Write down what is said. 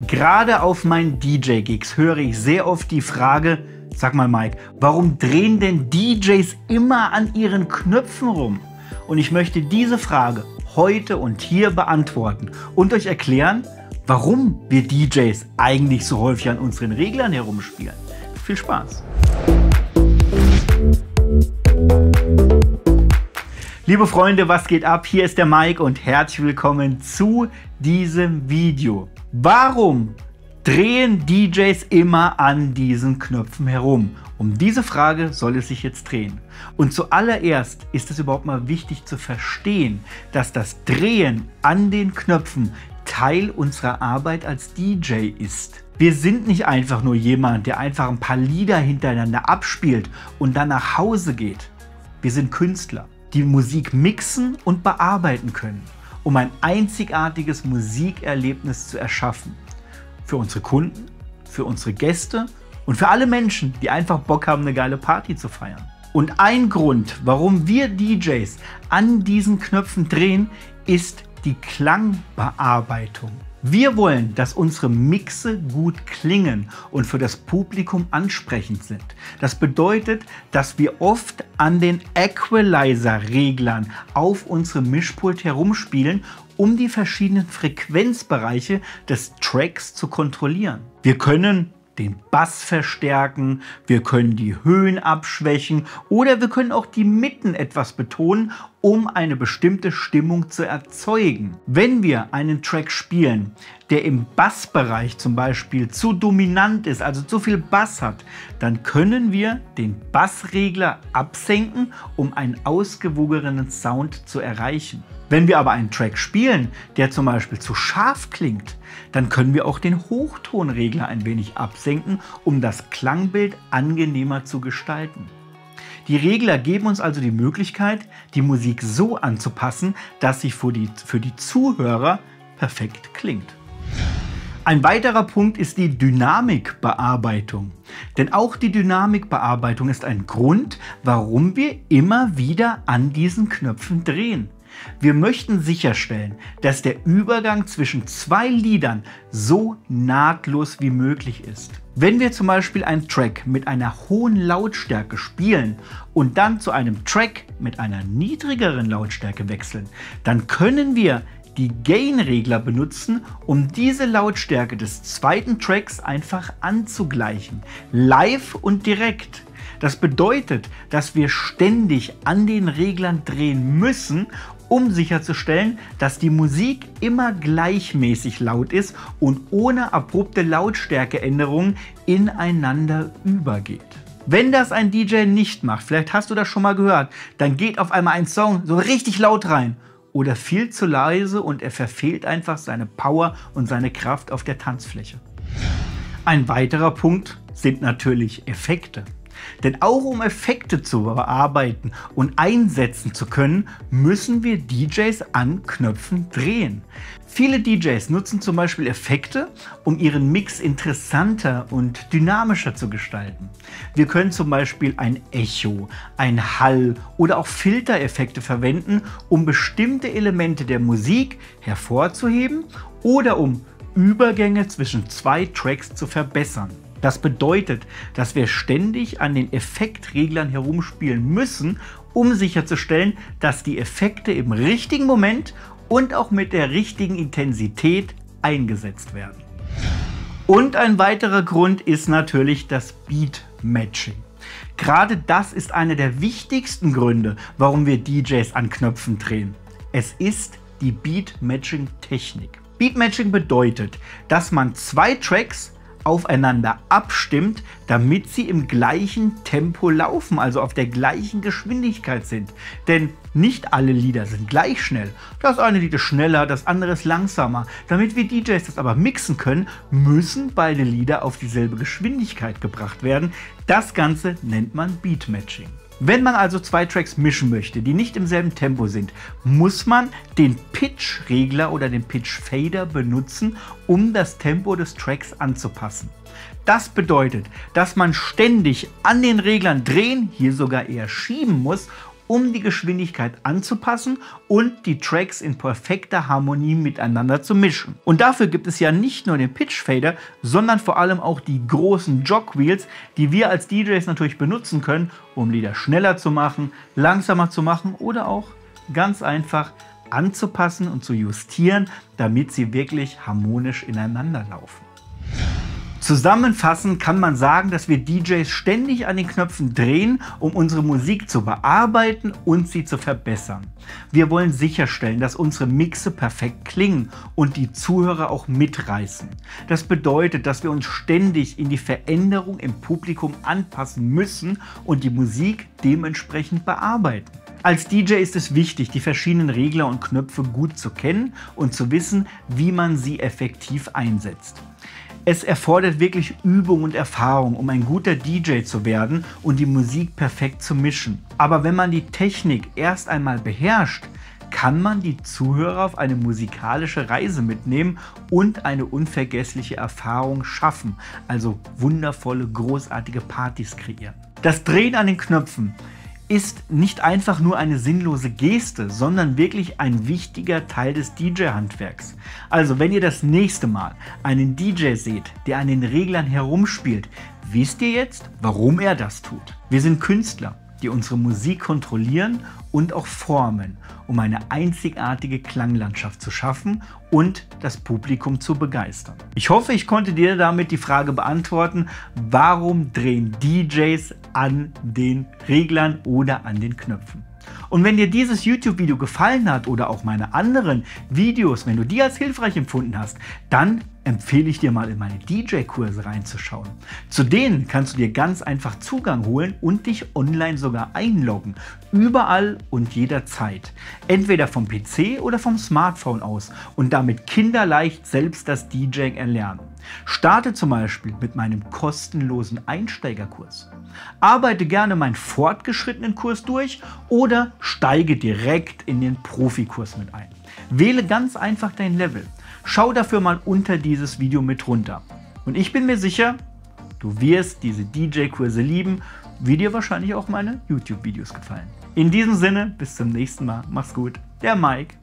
Gerade auf meinen DJ-Gigs höre ich sehr oft die Frage, sag mal Mike, warum drehen denn DJs immer an ihren Knöpfen rum? Und ich möchte diese Frage heute und hier beantworten und euch erklären, warum wir DJs eigentlich so häufig an unseren Reglern herumspielen. Viel Spaß! Liebe Freunde, was geht ab? Hier ist der Mike und herzlich willkommen zu diesem Video. Warum drehen DJs immer an diesen Knöpfen herum? Um diese Frage soll es sich jetzt drehen. Und zuallererst ist es überhaupt mal wichtig zu verstehen, dass das Drehen an den Knöpfen Teil unserer Arbeit als DJ ist. Wir sind nicht einfach nur jemand, der einfach ein paar Lieder hintereinander abspielt und dann nach Hause geht. Wir sind Künstler, die Musik mixen und bearbeiten können, um ein einzigartiges Musikerlebnis zu erschaffen. Für unsere Kunden, für unsere Gäste und für alle Menschen, die einfach Bock haben, eine geile Party zu feiern. Und ein Grund, warum wir DJs an diesen Knöpfen drehen, ist die Klangbearbeitung. Wir wollen, dass unsere Mixe gut klingen und für das Publikum ansprechend sind. Das bedeutet, dass wir oft an den Equalizer-Reglern auf unserem Mischpult herumspielen, um die verschiedenen Frequenzbereiche des Tracks zu kontrollieren. Wir können den Bass verstärken, wir können die Höhen abschwächen oder wir können auch die Mitten etwas betonen, um eine bestimmte Stimmung zu erzeugen. Wenn wir einen Track spielen, der im Bassbereich zum Beispiel zu dominant ist, also zu viel Bass hat, dann können wir den Bassregler absenken, um einen ausgewogenen Sound zu erreichen. Wenn wir aber einen Track spielen, der zum Beispiel zu scharf klingt, dann können wir auch den Hochtonregler ein wenig absenken, um das Klangbild angenehmer zu gestalten. Die Regler geben uns also die Möglichkeit, die Musik so anzupassen, dass sie für die Zuhörer perfekt klingt. Ein weiterer Punkt ist die Dynamikbearbeitung. Denn auch die Dynamikbearbeitung ist ein Grund, warum wir immer wieder an diesen Knöpfen drehen. Wir möchten sicherstellen, dass der Übergang zwischen zwei Liedern so nahtlos wie möglich ist. Wenn wir zum Beispiel einen Track mit einer hohen Lautstärke spielen und dann zu einem Track mit einer niedrigeren Lautstärke wechseln, dann können wir die Gain-Regler benutzen, um diese Lautstärke des zweiten Tracks einfach anzugleichen. Live und direkt. Das bedeutet, dass wir ständig an den Reglern drehen müssen, um sicherzustellen, dass die Musik immer gleichmäßig laut ist und ohne abrupte Lautstärkeänderungen ineinander übergeht. Wenn das ein DJ nicht macht, vielleicht hast du das schon mal gehört, dann geht auf einmal ein Song so richtig laut rein oder viel zu leise und er verfehlt einfach seine Power und seine Kraft auf der Tanzfläche. Ein weiterer Punkt sind natürlich Effekte. Denn auch um Effekte zu bearbeiten und einsetzen zu können, müssen wir DJs an Knöpfen drehen. Viele DJs nutzen zum Beispiel Effekte, um ihren Mix interessanter und dynamischer zu gestalten. Wir können zum Beispiel ein Echo, ein Hall oder auch Filtereffekte verwenden, um bestimmte Elemente der Musik hervorzuheben oder um Übergänge zwischen zwei Tracks zu verbessern. Das bedeutet, dass wir ständig an den Effektreglern herumspielen müssen, um sicherzustellen, dass die Effekte im richtigen Moment und auch mit der richtigen Intensität eingesetzt werden. Und ein weiterer Grund ist natürlich das Beat-Matching. Gerade das ist einer der wichtigsten Gründe, warum wir DJs an Knöpfen drehen. Es ist die Beat-Matching-Technik. Beat-Matching bedeutet, dass man zwei Tracks aufeinander abstimmt, damit sie im gleichen Tempo laufen, also auf der gleichen Geschwindigkeit sind. Denn nicht alle Lieder sind gleich schnell. Das eine Lied ist schneller, das andere ist langsamer. Damit wir DJs das aber mixen können, müssen beide Lieder auf dieselbe Geschwindigkeit gebracht werden. Das Ganze nennt man Beat-Matching. Wenn man also zwei Tracks mischen möchte, die nicht im selben Tempo sind, muss man den Pitch-Regler oder den Pitch-Fader benutzen, um das Tempo des Tracks anzupassen. Das bedeutet, dass man ständig an den Reglern drehen, hier sogar eher schieben muss, um die Geschwindigkeit anzupassen und die Tracks in perfekter Harmonie miteinander zu mischen. Und dafür gibt es ja nicht nur den Pitch Fader, sondern vor allem auch die großen Jog Wheels, die wir als DJs natürlich benutzen können, um Lieder schneller zu machen, langsamer zu machen oder auch ganz einfach anzupassen und zu justieren, damit sie wirklich harmonisch ineinander laufen. Zusammenfassend kann man sagen, dass wir DJs ständig an den Knöpfen drehen, um unsere Musik zu bearbeiten und sie zu verbessern. Wir wollen sicherstellen, dass unsere Mixe perfekt klingen und die Zuhörer auch mitreißen. Das bedeutet, dass wir uns ständig in die Veränderung im Publikum anpassen müssen und die Musik dementsprechend bearbeiten. Als DJ ist es wichtig, die verschiedenen Regler und Knöpfe gut zu kennen und zu wissen, wie man sie effektiv einsetzt. Es erfordert wirklich Übung und Erfahrung, um ein guter DJ zu werden und die Musik perfekt zu mischen. Aber wenn man die Technik erst einmal beherrscht, kann man die Zuhörer auf eine musikalische Reise mitnehmen und eine unvergessliche Erfahrung schaffen, also wundervolle, großartige Partys kreieren. Das Drehen an den Knöpfen ist nicht einfach nur eine sinnlose Geste, sondern wirklich ein wichtiger Teil des DJ-Handwerks. Also wenn ihr das nächste Mal einen DJ seht, der an den Reglern herumspielt, wisst ihr jetzt, warum er das tut. Wir sind Künstler, die unsere Musik kontrollieren und auch formen, um eine einzigartige Klanglandschaft zu schaffen und das Publikum zu begeistern. Ich hoffe, ich konnte dir damit die Frage beantworten, warum drehen DJs an den Reglern oder an den Knöpfen? Und wenn dir dieses YouTube-Video gefallen hat oder auch meine anderen Videos, wenn du die als hilfreich empfunden hast, dann empfehle ich dir mal in meine DJ-Kurse reinzuschauen. Zu denen kannst du dir ganz einfach Zugang holen und dich online sogar einloggen. Überall und jederzeit. Entweder vom PC oder vom Smartphone aus und damit kinderleicht selbst das DJing erlernen. Starte zum Beispiel mit meinem kostenlosen Einsteigerkurs. Arbeite gerne meinen fortgeschrittenen Kurs durch oder steige direkt in den Profikurs mit ein. Wähle ganz einfach dein Level. Schau dafür mal unter dieses Video mit runter. Und ich bin mir sicher, du wirst diese DJ-Kurse lieben, wie dir wahrscheinlich auch meine YouTube-Videos gefallen. In diesem Sinne, bis zum nächsten Mal. Mach's gut. Der Mike.